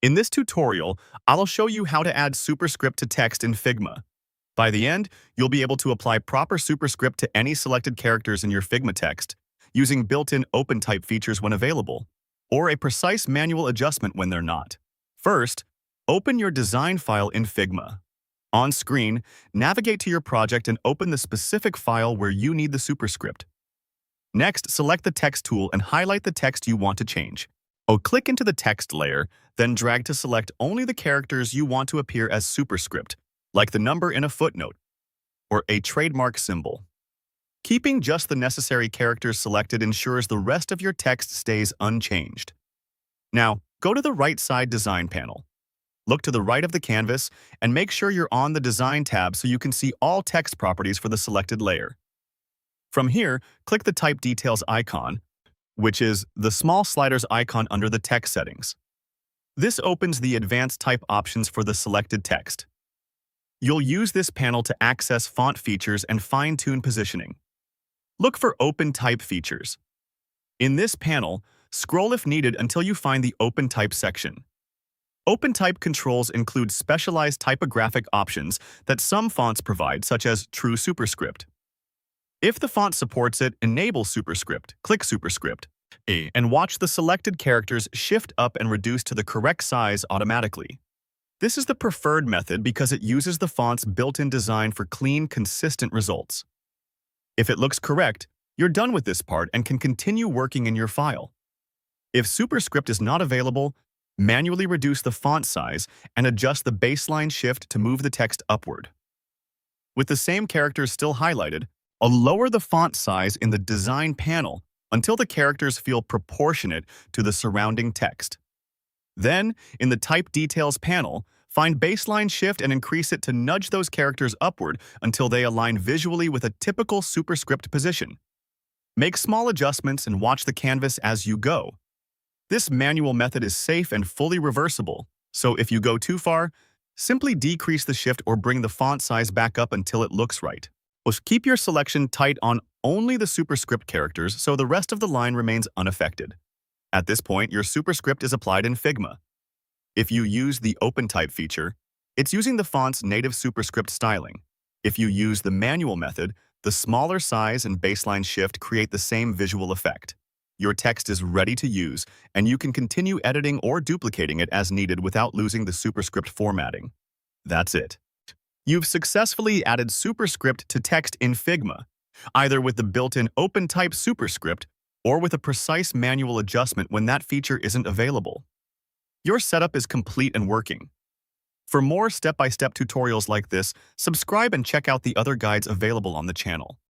In this tutorial, I'll show you how to add superscript to text in Figma. By the end, you'll be able to apply proper superscript to any selected characters in your Figma text, using built-in OpenType features when available, or a precise manual adjustment when they're not. First, open your design file in Figma. On screen, navigate to your project and open the specific file where you need the superscript. Next, select the text tool and highlight the text you want to change. Click into the text layer, then drag to select only the characters you want to appear as superscript, like the number in a footnote or a trademark symbol. Keeping just the necessary characters selected ensures the rest of your text stays unchanged. Now, go to the right side design panel. Look to the right of the canvas and make sure you're on the Design tab so you can see all text properties for the selected layer. From here, click the Type Details icon, which is the small sliders icon under the text settings. This opens the advanced type options for the selected text. You'll use this panel to access font features and fine-tune positioning. Look for Open Type features. In this panel, scroll if needed until you find the Open Type section. Open Type controls include specialized typographic options that some fonts provide, such as True Superscript. If the font supports it, enable superscript, click superscript, and watch the selected characters shift up and reduce to the correct size automatically. This is the preferred method because it uses the font's built-in design for clean, consistent results. If it looks correct, you're done with this part and can continue working in your file. If superscript is not available, manually reduce the font size and adjust the baseline shift to move the text upward. With the same characters still highlighted, lower the font size in the Design panel until the characters feel proportionate to the surrounding text. Then, in the Type Details panel, find Baseline Shift and increase it to nudge those characters upward until they align visually with a typical superscript position. Make small adjustments and watch the canvas as you go. This manual method is safe and fully reversible, so if you go too far, simply decrease the shift or bring the font size back up until it looks right. Keep your selection tight on only the superscript characters so the rest of the line remains unaffected. At this point, your superscript is applied in Figma. If you use the OpenType feature, it's using the font's native superscript styling. If you use the manual method, the smaller size and baseline shift create the same visual effect. Your text is ready to use, and you can continue editing or duplicating it as needed without losing the superscript formatting. That's it. You've successfully added superscript to text in Figma, either with the built-in OpenType superscript or with a precise manual adjustment when that feature isn't available. Your setup is complete and working. For more step-by-step tutorials like this, subscribe and check out the other guides available on the channel.